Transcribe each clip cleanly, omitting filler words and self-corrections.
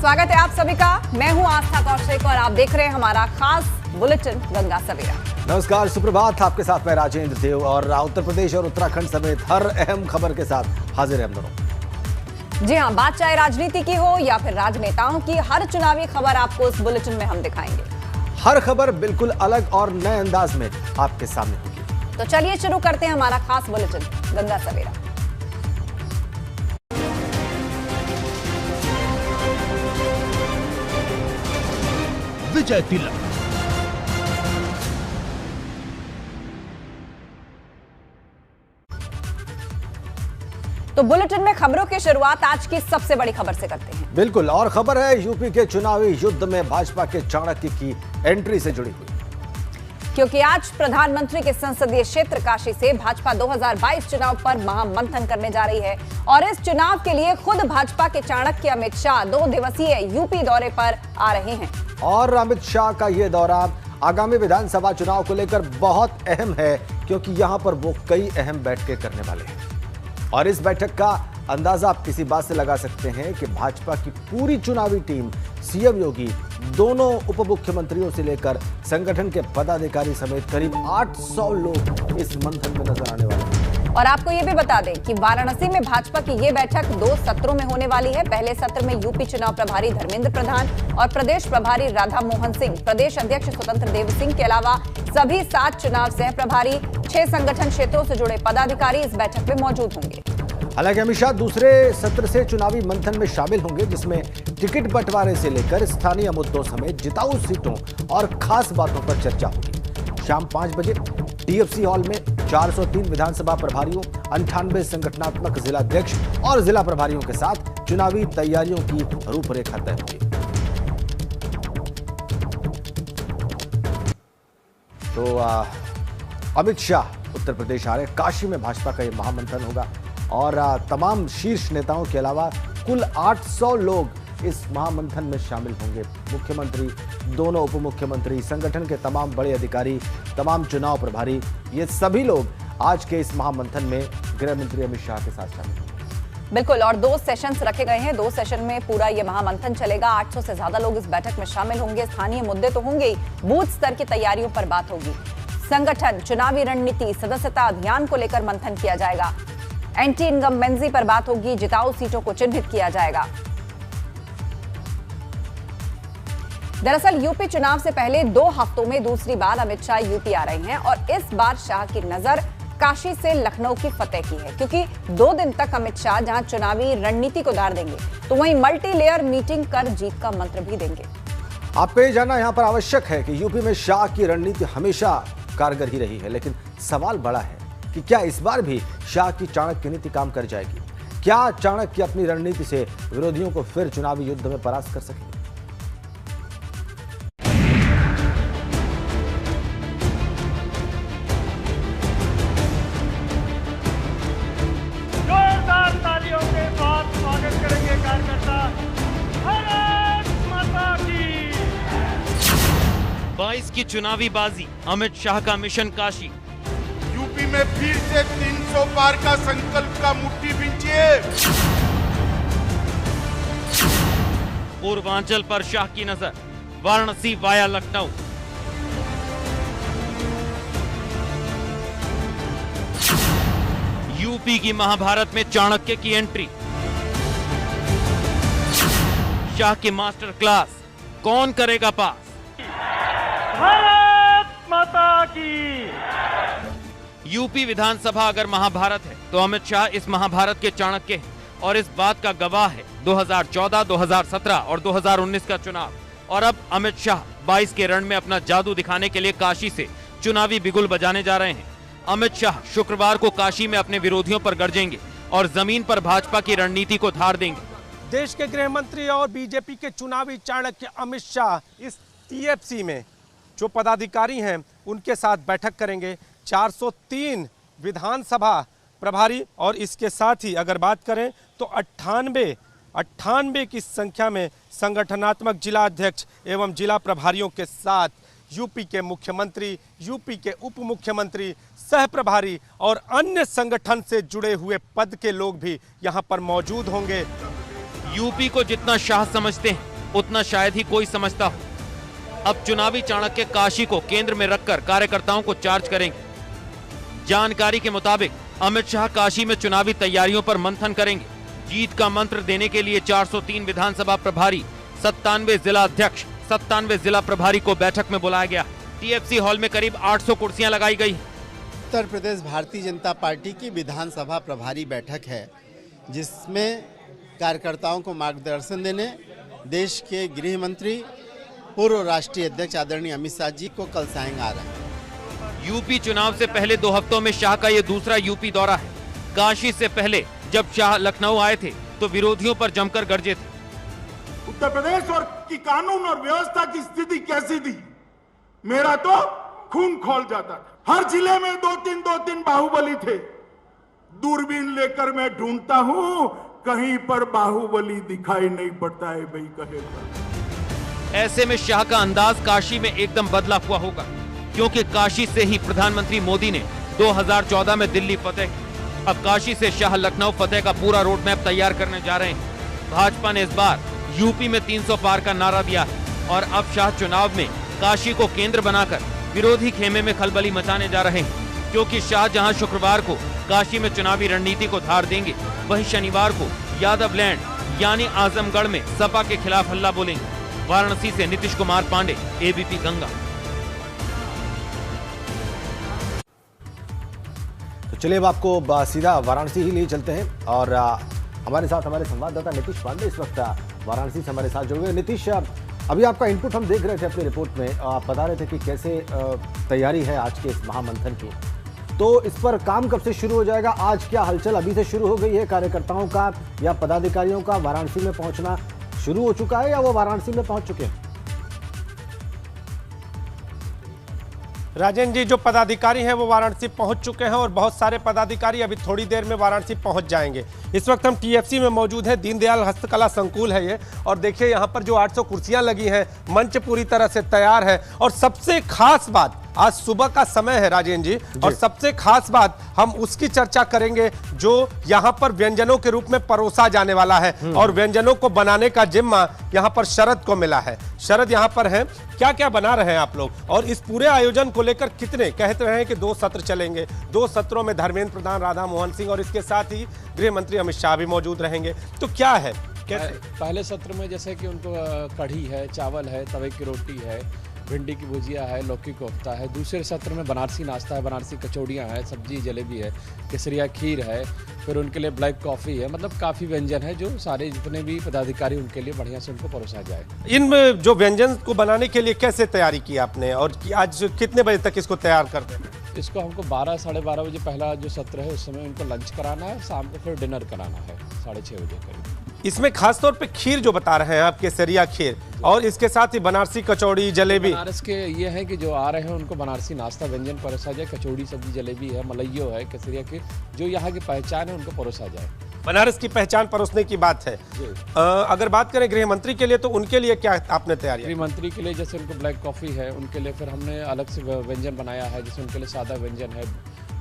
स्वागत है आप सभी का। मैं हूं आस्था कौशिक और आप देख रहे हैं हमारा खास बुलेटिन गंगा सवेरा। नमस्कार, सुप्रभात। आपके साथ मैं राजेंद्र देव और उत्तर प्रदेश और उत्तराखंड समेत हर अहम खबर के साथ हाजिर है हम दोनों। जी हां, बात चाहे राजनीति की हो या फिर राजनेताओं की, हर चुनावी खबर आपको इस बुलेटिन में हम दिखाएंगे। हर खबर बिल्कुल अलग और नए अंदाज में आपके सामने होगी। तो चलिए शुरू करते हैं हमारा खास बुलेटिन गंगा सवेरा। विजय तिलक। तो बुलेटिन में खबरों की शुरुआत आज की सबसे बड़ी खबर से करते हैं। बिल्कुल, और खबर है यूपी के चुनावी युद्ध में भाजपा के चाणक्य की एंट्री से जुड़ी हुई, क्योंकि आज प्रधानमंत्री के संसदीय क्षेत्र काशी से भाजपा 2022 चुनाव पर महामंथन करने जा रही है और इस चुनाव के लिए खुद भाजपा के चाणक्य अमित शाह 2 दिवसीय यूपी दौरे पर आ रहे हैं। और अमित शाह का यह दौरा आगामी विधानसभा चुनाव को लेकर बहुत अहम है, क्योंकि यहां पर वो कई अहम बैठकें करने वाले हैं। और इस बैठक का अंदाजा आप किसी बात से लगा सकते हैं कि भाजपा की पूरी चुनावी टीम, सीएम योगी, दोनों उप मुख्यमंत्रियों से लेकर संगठन के पदाधिकारी समेत करीब 800 लोग इस मंथन में नजर आने वाले हैं। और आपको ये भी बता दें कि वाराणसी में भाजपा की ये बैठक 2 सत्रों में होने वाली है। पहले सत्र में यूपी चुनाव प्रभारी धर्मेंद्र प्रधान और प्रदेश प्रभारी राधा मोहन सिंह, प्रदेश अध्यक्ष स्वतंत्र देव सिंह के अलावा सभी 7 चुनाव सह प्रभारी, 6 संगठन क्षेत्रों से जुड़े पदाधिकारी इस बैठक में मौजूद होंगे। हालांकि अमित शाह दूसरे सत्र से चुनावी मंथन में शामिल होंगे, जिसमें टिकट बंटवारे से लेकर स्थानीय मुद्दों समेत जिताऊ सीटों और खास बातों पर चर्चा होगी। शाम 5 बजे टीएफसी हॉल में 403 विधानसभा प्रभारियों, 98 संगठनात्मक जिलाध्यक्ष और जिला प्रभारियों के साथ चुनावी तैयारियों की रूपरेखा तय होगी। तो अमित शाह उत्तर प्रदेश आ रहे, काशी में भाजपा का यह महामंथन होगा और तमाम शीर्ष नेताओं के अलावा कुल 800 लोग इस महामंथन में शामिल होंगे। मुख्यमंत्री, दोनों उप मुख्यमंत्री, संगठन के तमाम बड़े अधिकारी, तमाम चुनाव प्रभारी, ये सभी लोग आज के इस महामंथन में गृह मंत्री अमित शाह के साथ शामिल होंगे। बिल्कुल, और 2 सेशंस रखे गए हैं। 2 सेशन में पूरा ये महामंथन चलेगा। 800 से ज्यादा लोग इस बैठक में शामिल होंगे। स्थानीय मुद्दे तो होंगे ही, बूथ स्तर की तैयारियों पर बात होगी। संगठन, चुनावी रणनीति, सदस्यता अभियान को लेकर मंथन किया जाएगा। एंटी इनकम्बेंसी पर बात होगी। जिताऊ सीटों को चिन्हित किया जाएगा। दरअसल यूपी चुनाव से पहले 2 हफ्तों में दूसरी बार अमित शाह यूपी आ रहे हैं और इस बार शाह की नजर काशी से लखनऊ की फतेह की है, क्योंकि 2 दिन तक अमित शाह जहां चुनावी रणनीति को दार देंगे, तो वहीं मल्टी लेयर मीटिंग कर जीत का मंत्र भी देंगे। आपको ये जानना यहां पर आवश्यक है कि यूपी में शाह की रणनीति हमेशा कारगर ही रही है, लेकिन सवाल बड़ा है कि क्या इस बार भी शाह की चाणक्य नीति काम कर जाएगी? क्या चाणक्य अपनी रणनीति से विरोधियों को फिर चुनावी युद्ध में परास्त कर सकेंगे? जोरदार तालियों के साथ स्वागत करेंगे कार्यकर्ता। भारत माता की। 22 की चुनावी बाजी, अमित शाह का मिशन काशी। यूपी में फिर से 300 पार का संकल्प का मुट्ठी बींचिए। पूर्वांचल पर शाह की नजर, वाराणसी वाया लखनऊ। यूपी की महाभारत में चाणक्य की एंट्री, शाह की मास्टर क्लास, कौन करेगा पास? भारत माता की। यूपी विधानसभा अगर महाभारत है तो अमित शाह इस महाभारत के चाणक्य हैं और इस बात का गवाह है 2014, 2017 और 2019 का चुनाव। और अब अमित शाह 22 के रण में अपना जादू दिखाने के लिए काशी से चुनावी बिगुल बजाने जा रहे हैं। अमित शाह शुक्रवार को काशी में अपने विरोधियों पर गरजेंगे और जमीन पर भाजपा की रणनीति को धार देंगे। देश के गृह मंत्री और बीजेपी के चुनावी चाणक्य अमित शाह इस टीएफसी में जो पदाधिकारी हैं उनके साथ बैठक करेंगे। 403 विधानसभा प्रभारी और इसके साथ ही अगर बात करें तो 98 की संख्या में संगठनात्मक जिला अध्यक्ष एवं जिला प्रभारियों के साथ यूपी के मुख्यमंत्री, यूपी के उप मुख्यमंत्री, सह प्रभारी और अन्य संगठन से जुड़े हुए पद के लोग भी यहां पर मौजूद होंगे। यूपी को जितना शाह समझते हैं उतना शायद ही कोई समझता हो। अब चुनावी चाणक्य काशी को केंद्र में रखकर कार्यकर्ताओं को चार्ज करेंगे। जानकारी के मुताबिक अमित शाह काशी में चुनावी तैयारियों पर मंथन करेंगे। जीत का मंत्र देने के लिए 403 विधानसभा प्रभारी, 97 जिला अध्यक्ष, 97 जिला प्रभारी को बैठक में बुलाया गया। टीएफसी हॉल में करीब 800 कुर्सियां लगाई गई। उत्तर प्रदेश भारतीय जनता पार्टी की विधानसभा प्रभारी बैठक है, जिसमें कार्यकर्ताओं को मार्गदर्शन देने देश के गृह मंत्री, पूर्व राष्ट्रीय अध्यक्ष आदरणीय अमित शाह जी को कल सायं आ रहे हैं। यूपी चुनाव से पहले 2 हफ्तों में शाह का ये दूसरा यूपी दौरा है। काशी से पहले जब शाह लखनऊ आए थे तो विरोधियों पर जमकर गरजे थे। उत्तर प्रदेश और की कानून और व्यवस्था की स्थिति कैसी थी, मेरा तो खून खौल जाता था। हर जिले में 2-3 बाहुबली थे। दूरबीन लेकर मैं ढूंढता हूं, कहीं पर बाहुबली दिखाई नहीं पड़ता है भाई कहे। ऐसे में शाह का अंदाज काशी में एकदम बदला हुआ होगा, क्योंकि काशी से ही प्रधानमंत्री मोदी ने 2014 में दिल्ली फतेह की। अब काशी से शाह लखनऊ फतेह का पूरा रोड मैप तैयार करने जा रहे हैं। भाजपा ने इस बार यूपी में 300 पार का नारा दिया है और अब शाह चुनाव में काशी को केंद्र बनाकर विरोधी खेमे में खलबली मचाने जा रहे हैं, क्योंकि शाह जहां शुक्रवार को काशी में चुनावी रणनीति को धार देंगे, वहीं शनिवार को यादव लैंड यानी आजमगढ़ में सपा के खिलाफ हल्ला बोलेंगे। वाराणसी से नीतीश कुमार पांडे, एबीपी गंगा। तो चलिए अब आपको सीधा वाराणसी ही ले चलते हैं और हमारे साथ हमारे संवाददाता नीतीश पांडे इस वक्त वाराणसी से हमारे साथ जुड़ गए। नीतीश, अभी आपका इनपुट हम देख रहे थे अपनी रिपोर्ट में, आप बता रहे थे कि कैसे तैयारी है आज के इस महामंथन की, तो इस पर काम कब से शुरू हो जाएगा? आज क्या हलचल अभी से शुरू हो गई है? कार्यकर्ताओं का या पदाधिकारियों का वाराणसी में पहुंचना शुरू हो चुका है या वो वाराणसी में पहुंच चुके हैं? राजेंद्र जी, जो पदाधिकारी हैं वो वाराणसी पहुंच चुके हैं और बहुत सारे पदाधिकारी अभी थोड़ी देर में वाराणसी पहुंच जाएंगे। इस वक्त हम टीएफसी में मौजूद हैं, दीनदयाल हस्तकला संकुल है ये, और देखिए यहाँ पर जो 800 कुर्सियां लगी हैं, मंच पूरी तरह से तैयार है। और सबसे खास बात, आज सुबह का समय है राजेंद्र जी, और सबसे खास बात हम उसकी चर्चा करेंगे जो यहाँ पर व्यंजनों के रूप में परोसा जाने वाला है, और व्यंजनों को बनाने का जिम्मा यहाँ पर शरद को मिला है। शरद यहाँ पर हैं, क्या क्या बना रहे हैं आप लोग, और इस पूरे आयोजन को लेकर कितने कहते रहे हैं कि 2 सत्र चलेंगे, 2 सत्रों में धर्मेंद्र प्रधान, राधा मोहन सिंह और इसके साथ ही गृह मंत्री अमित शाह भी मौजूद रहेंगे, तो क्या है कैसे? पहले सत्र में जैसे कि उनको कढ़ी है, चावल है, तवे की रोटी है, भिंडी की भुजिया है, लौकी कोफ्ता है। दूसरे सत्र में बनारसी नाश्ता है, बनारसी कचौड़ियाँ हैं, सब्जी जलेबी है, केसरिया खीर है, फिर उनके लिए ब्लैक कॉफ़ी है। मतलब काफ़ी व्यंजन है जो सारे जितने भी पदाधिकारी उनके लिए बढ़िया से उनको परोसा जाए। इन जो व्यंजन को बनाने के लिए कैसे तैयारी की आपने, और आज कितने बजे तक इसको तैयार कर दें? इसको हमको 12 साढ़े 12 बजे पहला जो सत्र है उस समय उनको लंच कराना है, शाम को फिर डिनर कराना है 6:30 बजे करीब। इसमें खासतौर पे खीर जो बता रहे हैं आप, केसरिया खीर, और इसके साथ ही बनारसी कचौड़ी जलेबी। बनारस के ये है कि जो आ रहे हैं उनको बनारसी नाश्ता व्यंजन परोसा जाए, कचौड़ी सब्जी जलेबी है, मलइयो है, केसरिया खीर, जो यहाँ की पहचान है उनको परोसा जाए। बनारस की पहचान परोसने की बात है। अगर बात करें गृह मंत्री के लिए, तो उनके लिए क्या आपने तैयारी? गृह मंत्री के लिए जैसे उनको ब्लैक कॉफ़ी है, उनके लिए फिर हमने अलग से व्यंजन बनाया है, जैसे उनके लिए सादा व्यंजन है,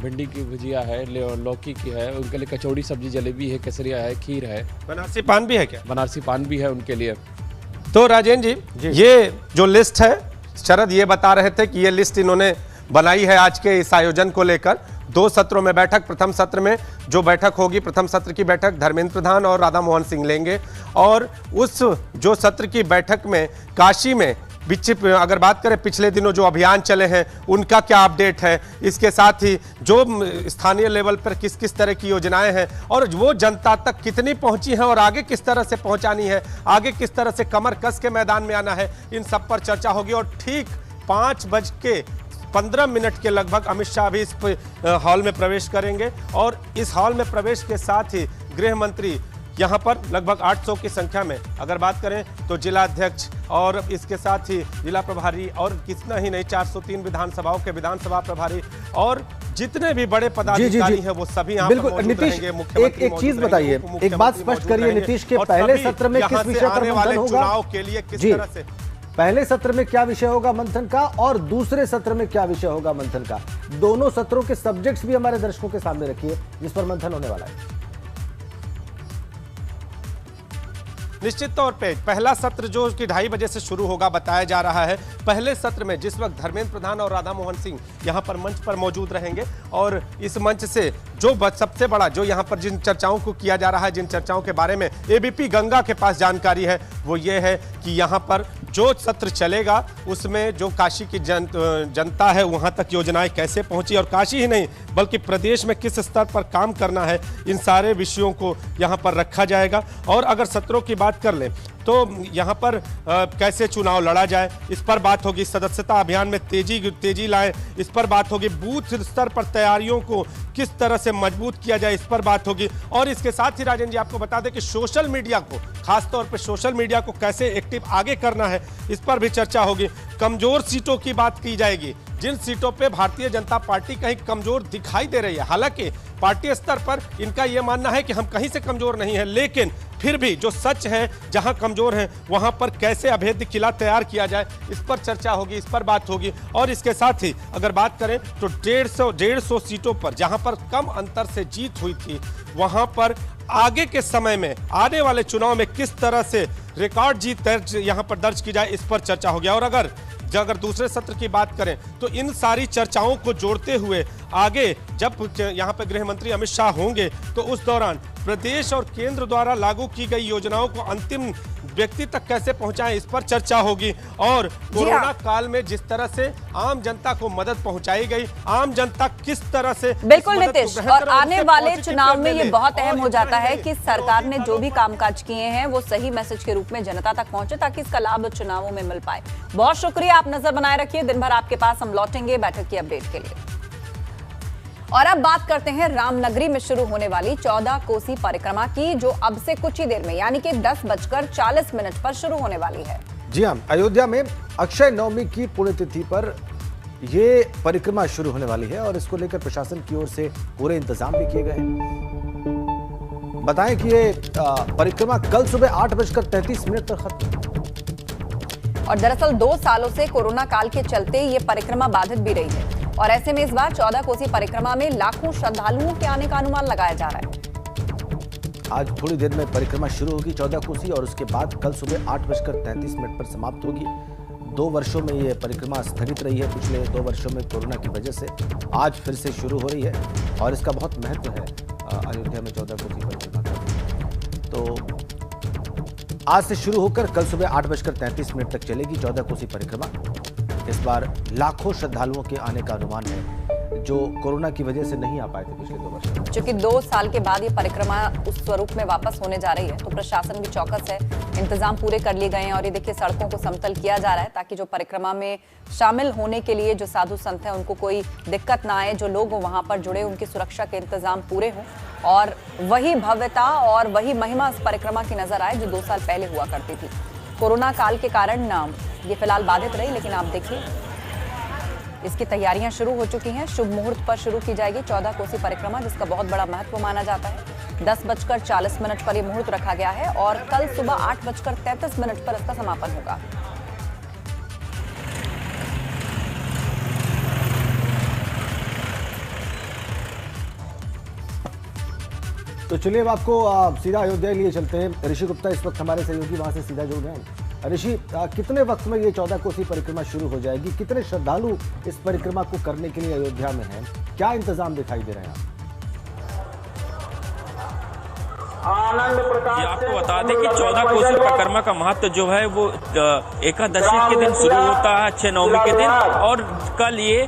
भिंडी की भुजिया है, लौकी की है, उनके लिए कचौड़ी सब्जी जलेबी है, केसरिया है, खीर है। बनारसी पान भी है क्या? बनारसी पान भी है उनके लिए। तो राजेंद्र जी, ये जो लिस्ट है, शरद ये बता रहे थे कि ये लिस्ट इन्होंने बनाई है आज के इस आयोजन को लेकर। 2 सत्रों में बैठक, प्रथम सत्र में जो बैठक होगी, प्रथम सत्र की बैठक धर्मेंद्र प्रधान और राधा मोहन सिंह लेंगे, और उस जो सत्र की बैठक में काशी में अगर बात करें पिछले दिनों जो अभियान चले हैं उनका क्या अपडेट है, इसके साथ ही जो स्थानीय लेवल पर किस किस तरह की योजनाएं हैं और वो जनता तक कितनी पहुंची हैं और आगे किस तरह से पहुंचानी है, आगे किस तरह से कमर कस के मैदान में आना है, इन सब पर चर्चा होगी। और ठीक 5:15 के लगभग अमित शाह भी इस हॉल में प्रवेश करेंगे, और इस हॉल में प्रवेश के साथ ही गृह मंत्री यहाँ पर लगभग 800 की संख्या में अगर बात करें तो जिला अध्यक्ष और इसके साथ ही जिला प्रभारी और कितना ही नहीं 403 विधानसभाओं के विधानसभा प्रभारी और जितने भी बड़े पदाधिकारी हैं वो सभी यहाँ पर मौजूद रहेंगे। मुख्यमंत्री एक चीज बताइए, एक बात स्पष्ट करिए नीतीश के पहले सत्र में किस विषय पर मंथन होगा? चुनाव के लिए किस तरह से पहले सत्र में क्या विषय होगा मंथन का और दूसरे सत्र में क्या विषय होगा मंथन का? दोनों सत्रों के सब्जेक्ट्स भी हमारे दर्शकों के सामने रखिए जिस पर मंथन होने वाला है। निश्चित तौर पे पहला सत्र जो कि 2:30 बजे से शुरू होगा बताया जा रहा है। पहले सत्र में जिस वक्त धर्मेंद्र प्रधान और राधा मोहन सिंह यहाँ पर मंच पर मौजूद रहेंगे और इस मंच से जो सबसे बड़ा जो यहाँ पर जिन चर्चाओं को किया जा रहा है, जिन चर्चाओं के बारे में एबीपी गंगा के पास जानकारी है, वो ये है कि यहाँ पर जो सत्र चलेगा उसमें जो काशी की जनता है वहाँ तक योजनाएं कैसे पहुँची और काशी ही नहीं बल्कि प्रदेश में किस स्तर पर काम करना है, इन सारे विषयों को यहाँ पर रखा जाएगा। और अगर सत्रों की बात कर लें तो यहाँ पर कैसे चुनाव लड़ा जाए इस पर बात होगी, सदस्यता अभियान में तेजी लाएं इस पर बात होगी, बूथ स्तर पर तैयारियों को किस तरह से मजबूत किया जाए इस पर बात होगी। और इसके साथ ही राजन जी आपको बता दें कि सोशल मीडिया को, खासतौर पर सोशल मीडिया को कैसे एक्टिव आगे करना है इस पर भी चर्चा होगी। कमजोर सीटों की बात की जाएगी, जिन सीटों पे भारतीय जनता पार्टी कहीं कमजोर दिखाई दे रही है, हालांकि पार्टी स्तर पर इनका यह मानना है कि हम कहीं से कमजोर नहीं है, लेकिन फिर भी जो सच है जहां कमजोर हैं वहां पर कैसे अभेद्य किला तैयार किया जाए इस पर चर्चा होगी, इस पर बात होगी। और इसके साथ ही अगर बात करें तो 150 सीटों पर जहां पर कम अंतर से जीत हुई थी वहां पर आगे के समय में आने वाले चुनाव में किस तरह से रिकॉर्ड जीत यहां पर दर्ज की जाए इस पर चर्चा होगी। और अगर दूसरे सत्र की बात करें तो इन सारी चर्चाओं को जोड़ते हुए आगे जब यहां पर गृह मंत्री अमित शाह होंगे तो उस दौरान प्रदेश और केंद्र द्वारा लागू की गई योजनाओं को अंतिम व्यक्ति तक कैसे पहुंचाएं इस पर चर्चा होगी। और कोरोना काल में जिस तरह से आम जनता को मदद पहुंचाई गई, आम जनता किस तरह से बिल्कुल नीतीश, और आने वाले चुनाव में ये बहुत अहम हो जाता है कि सरकार ने जो भी कामकाज किए हैं वो सही मैसेज के रूप में जनता तक पहुंचे ताकि इसका लाभ चुनावों में मिल पाए। बहुत शुक्रिया, आप नजर बनाए रखिए, दिन भर आपके पास हम लौटेंगे बैठक की अपडेट के लिए। और अब बात करते हैं रामनगरी में शुरू होने वाली 14 कोसी परिक्रमा की, जो अब से कुछ ही देर में यानी कि 10:40 पर शुरू होने वाली है। जी हां, अयोध्या में अक्षय नवमी की पुण्यतिथि पर ये परिक्रमा शुरू होने वाली है और इसको लेकर प्रशासन की ओर से पूरे इंतजाम भी किए गए हैं। बताएं कि ये परिक्रमा कल सुबह 8:33 पर खत्म। और दरअसल 2 सालों से कोरोना काल के चलते ये परिक्रमा बाधित भी रही है और ऐसे में इस बार 14 कोसी परिक्रमा में लाखों श्रद्धालुओं के आने का अनुमान लगाया जा रहा है। आज थोड़ी देर में परिक्रमा शुरू होगी 14 कोसी और उसके बाद कल सुबह 8:33 पर समाप्त होगी। 2 वर्षों में ये परिक्रमा स्थगित रही है, पिछले 2 वर्षों में कोरोना की वजह से आज फिर से शुरू हो रही है और इसका बहुत महत्व है अयोध्या में 14 कोसी परिक्रमा का। तो आज से शुरू होकर कल सुबह 8:33 तक चलेगी 14 कोसी परिक्रमा। इस बार लाखों श्रद्धालुओं के आने का अनुमान है जो कोरोना की वजह से नहीं आ पाए थे पिछले 2 वर्षों में। चूंकि 2 साल के बाद ये परिक्रमा उस स्वरूप में वापस होने जा रही है तो प्रशासन भी चौकस है, इंतजाम पूरे कर लिए गए हैं और ये देखिए सड़कों को समतल किया जा रहा है ताकि जो परिक्रमा में शामिल होने के लिए जो साधु संत हैं उनको कोई दिक्कत ना आए, जो लोग वहां पर जुड़े उनकी सुरक्षा के इंतजाम पूरे हों और वही भव्यता और वही महिमा इस परिक्रमा की नजर आए जो 2 साल पहले हुआ करती थी। कोरोना काल के कारण ये फिलहाल बाधित रही, लेकिन आप देखिए इसकी तैयारियां शुरू हो चुकी हैं। शुभ मुहूर्त पर शुरू की जाएगी 14 कोसी परिक्रमा, जिसका बहुत बड़ा महत्व माना जाता है। 10:40 पर यह मुहूर्त रखा गया है और कल सुबह 8:33 पर इसका समापन होगा। तो चलिए अब आपको सीधा अयोध्या लिए चलते हैं। ऋषि गुप्ता इस वक्त हमारे सहयोगी वहां से सीधा जुड़ गए हैं। ऋषि, कितने वक्त में ये 14 कोसी परिक्रमा शुरू हो जाएगी? कितने श्रद्धालु इस परिक्रमा को करने के लिए अयोध्या में हैं? क्या इंतजाम दिखाई दे रहे हैं? आपको बता दें कि 14 कोसी परिक्रमा का महत्व जो है वो एकादशी के दिन शुरू होता है, अक्षय नवमी के दिन, और कल ये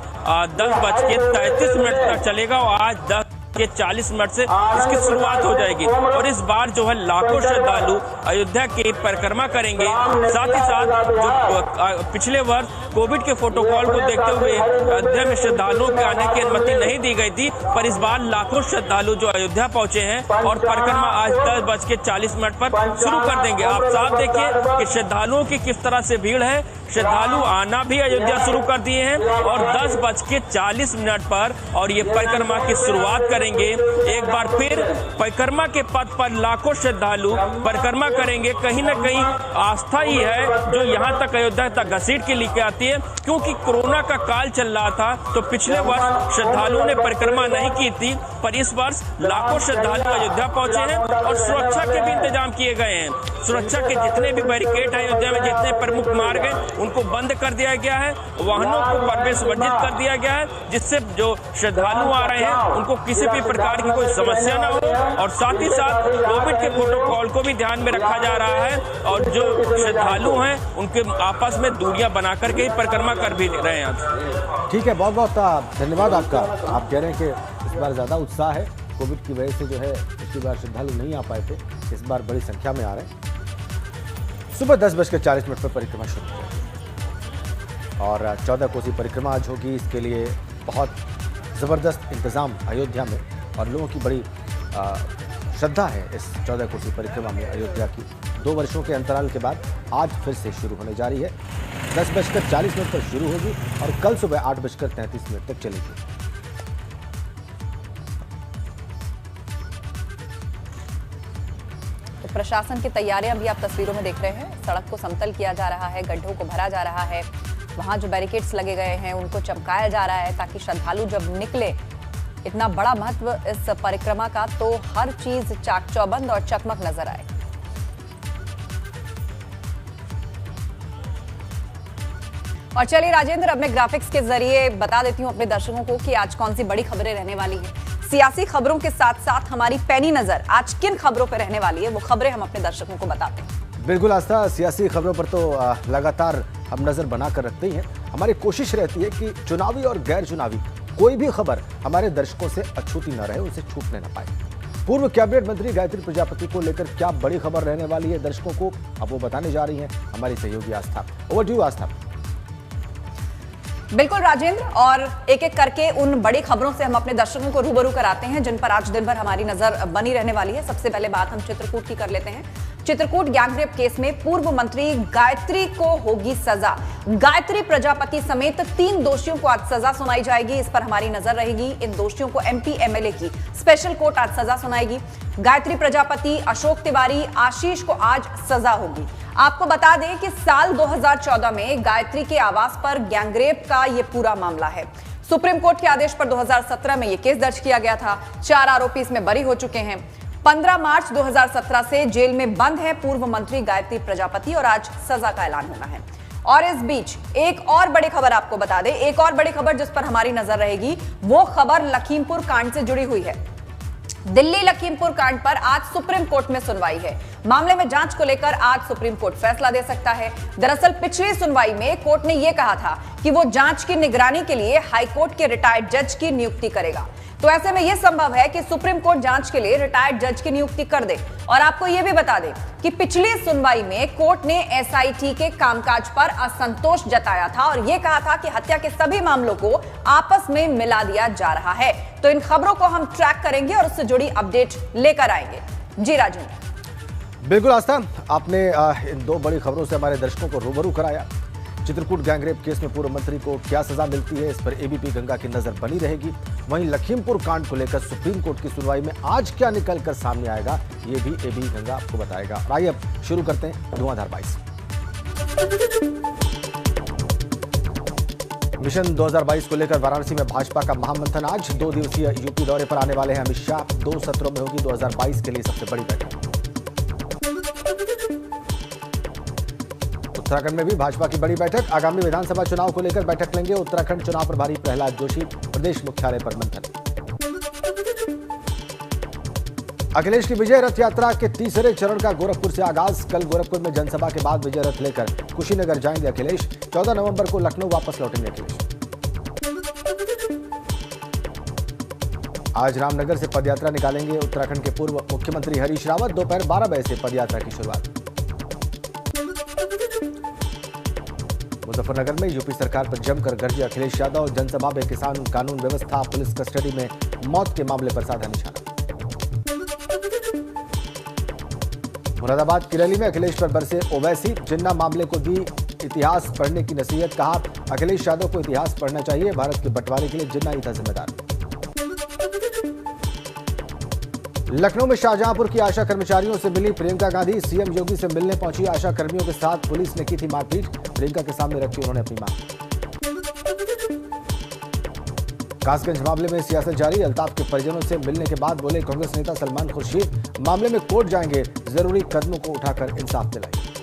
10:33 तक चलेगा और आज 10:40 से इसकी शुरुआत हो जाएगी। और इस बार जो है लाखों श्रद्धालु अयोध्या की परिक्रमा करेंगे। साथ ही साथ जो पिछले वर्ष कोविड के प्रोटोकॉल को देखते हुए अयोध्या में श्रद्धालुओं के आने की अनुमति नहीं दी गई थी, पर इस बार लाखों श्रद्धालु जो अयोध्या पहुंचे हैं और परिक्रमा आज 10:40 पर शुरू कर देंगे। आप साफ देखिए कि श्रद्धालुओं की किस तरह से भीड़ है। श्रद्धालु आना भी अयोध्या शुरू कर दिए हैं और 10:40 पर और ये परिक्रमा की शुरुआत करेंगे। एक बार फिर परिक्रमा के पथ पर लाखों श्रद्धालु परिक्रमा करेंगे। कहीं न कहीं आस्था ही है जो यहाँ तक अयोध्या तक घसीट के लेके आती है, क्योंकि कोरोना का काल चल रहा था तो पिछले वर्ष श्रद्धालुओं ने परिक्रमा नहीं की थी। पर इस वर्ष लाखों श्रद्धालु अयोध्या पहुंचे हैं और सुरक्षा के भी इंतजाम किए गए हैं। सुरक्षा के जितने भी बैरिकेड है अयोध्या में, जितने प्रमुख मार्ग हैं, उनको बंद कर दिया गया है, वाहनों को प्रवेश वर्जित कर दिया गया है, जिससे जो श्रद्धालु आ रहे हैं उनको किसी भी प्रकार की कोई समस्या न हो। और साथ ही साथ कोविड के प्रोटोकॉल को भी ध्यान में रखा जा रहा है और जो श्रद्धालु हैं उनके आपस में दूरियां बना करके परिक्रमा कर भी रहे हैं आज। ठीक है, बहुत बहुत धन्यवाद आपका। आप कह रहे हैं कि इस बार ज़्यादा उत्साह है, कोविड की वजह से जो है पिछली बार श्रद्धालु नहीं आ पाए थे, इस बार बड़ी संख्या में आ रहे हैं। सुबह 10:40 पर परिक्रमा शुरू हुई और 14 कोसी परिक्रमा आज होगी। इसके लिए बहुत ज़बरदस्त इंतज़ाम अयोध्या में और लोगों की बड़ी श्रद्धा है इस 14 कोसी परिक्रमा में अयोध्या की। 2 वर्षों के अंतराल के बाद आज फिर से शुरू होने जा रही है। 10:40 पर शुरू होगी और कल सुबह 8:33 तक चलेगी। तो प्रशासन की तैयारियां भी आप तस्वीरों में देख रहे हैं। सड़क को समतल किया जा रहा है, गड्ढों को भरा जा रहा है, वहां जो बैरिकेड्स लगे गए हैं उनको चमकाया जा रहा है ताकि श्रद्धालु जब निकले, इतना बड़ा महत्व इस परिक्रमा का, तो हर चीज चाक चौबंद और चकमक नजर आए। और चलिए राजेंद्र, अब मैं ग्राफिक्स के जरिए बता देती हूं अपने दर्शकों को कि आज कौन सी बड़ी खबरें रहने वाली हैं। सियासी खबरों के साथ साथ हमारी पैनी नजर आज किन खबरों पर रहने वाली है, वो खबरें हम अपने दर्शकों को बताते हैं। बिल्कुल आस्था, सियासी खबरों पर तो लगातार हम नजर बनाकर रखते ही हैं। हमारी कोशिश रहती है कि चुनावी और गैर चुनावी कोई भी खबर हमारे दर्शकों से अछूती न रहे, उनसे छूटने न पाए। पूर्व कैबिनेट मंत्री गायत्री प्रजापति को लेकर क्या बड़ी खबर रहने वाली है दर्शकों को, अब वो बताने जा रही हैं हमारी सहयोगी आस्था। ओवर टू यू आस्था। बिल्कुल राजेंद्र, और एक एक करके उन बड़ी खबरों से हम अपने दर्शकों को रूबरू कराते हैं जिन पर आज दिन भर हमारी नजर बनी रहने वाली है। सबसे पहले बात हम चित्रकूट की कर लेते हैं। चित्रकूट गैंगरेप केस में पूर्व मंत्री गायत्री को होगी सजा। गायत्री प्रजापति समेत 3 दोषियों को आज सजा सुनाई जाएगी, इस पर हमारी नजर रहेगी। इन दोषियों को एमपी एमएलए की स्पेशल कोर्ट आज सजा सुनाएगी। गायत्री प्रजापति, अशोक तिवारी, आशीष को आज सजा होगी। आपको बता दें कि साल 2014 में गायत्री के आवास पर गैंगरेप का यह पूरा मामला है। सुप्रीम कोर्ट के आदेश पर 2017 में यह केस दर्ज किया गया था। 4 आरोपी इसमें बरी हो चुके हैं। 15 मार्च 2017 से जेल में बंद है पूर्व मंत्री गायत्री प्रजापति और आज सजा का ऐलान होना है। और इस बीच एक और बड़ी खबर आपको बता दें, एक और बड़ी खबर जिस पर हमारी नजर रहेगी, वो खबर लखीमपुर कांड से जुड़ी हुई है। दिल्ली लखीमपुर कांड पर आज सुप्रीम कोर्ट में सुनवाई है। मामले में जांच को लेकर आज सुप्रीम कोर्ट फैसला दे सकता है। दरअसल पिछली सुनवाई में कोर्ट ने यह कहा था कि वो जांच की निगरानी के लिए हाईकोर्ट के रिटायर्ड जज की नियुक्ति करेगा। तो ऐसे में यह संभव है कि सुप्रीम कोर्ट जांच के लिए रिटायर्ड जज की नियुक्ति कर दे। और आपको यह भी बता दें कि पिछली सुनवाई में कोर्ट ने एसआईटी के कामकाज पर असंतोष जताया था और यह कहा था कि हत्या के सभी मामलों को आपस में मिला दिया जा रहा है। तो इन खबरों को हम ट्रैक करेंगे और उससे जुड़ी अपडेट लेकर आएंगे। जी राजेंद्र। बिल्कुल आस्था, आपने इन 2 बड़ी खबरों से हमारे दर्शकों को रूबरू कराया। चित्रकूट गैंगरेप केस में पूर्व मंत्री को क्या सजा मिलती है, इस पर एबीपी गंगा की नजर बनी रहेगी। वहीं लखीमपुर कांड को लेकर सुप्रीम कोर्ट की सुनवाई में आज क्या निकलकर सामने आएगा, ये भी एबीपी गंगा आपको बताएगा। आइए अब शुरू करते हैं धुआंधार 22। मिशन 2022 को लेकर वाराणसी में भाजपा का महामंथन आज। 2 दिवसीय यूपी दौरे पर आने वाले हैं अमित शाह। 2 सत्रों में होगी 2022 के लिए सबसे बड़ी बैठक। उत्तराखंड में भी भाजपा की बड़ी बैठक। आगामी विधानसभा चुनाव को लेकर बैठक लेंगे उत्तराखंड चुनाव प्रभारी प्रहलाद जोशी। प्रदेश मुख्यालय पर मंथन। अखिलेश की विजय रथ यात्रा के तीसरे चरण का गोरखपुर से आगाज। कल गोरखपुर में जनसभा के बाद विजय रथ लेकर कुशीनगर जाएंगे अखिलेश। 14 नवंबर को लखनऊ वापस लौटेंगे अखिलेश। आज रामनगर से पदयात्रा निकालेंगे उत्तराखंड के पूर्व मुख्यमंत्री हरीश रावत। दोपहर 12 बजे से पदयात्रा की शुरुआत। मुजफ्फरनगर में यूपी सरकार पर जमकर गरजे अखिलेश यादव। जनसभा में किसान कानून व्यवस्था, पुलिस कस्टडी में मौत के मामले पर साधा निशाना। मुरादाबाद की रैली में अखिलेश पर बरसे ओवैसी। जिन्ना मामले को दी इतिहास पढ़ने की नसीहत। कहा अखिलेश यादव को इतिहास पढ़ना चाहिए, भारत के बंटवारे के लिए जिन्ना ही था जिम्मेदार। लखनऊ में शाहजहांपुर की आशा कर्मचारियों से मिली प्रियंका गांधी। सीएम योगी से मिलने पहुंची आशा कर्मियों के साथ पुलिस ने की थी मारपीट। प्रियंका के सामने रखी उन्होंने अपनी मांग। कासगंज मामले में सियासत जारी। अल्ताफ के परिजनों से मिलने के बाद बोले कांग्रेस नेता सलमान खुर्शीद, मामले में कोर्ट जाएंगे, जरूरी कदमों को उठाकर इंसाफ दिलाएंगे।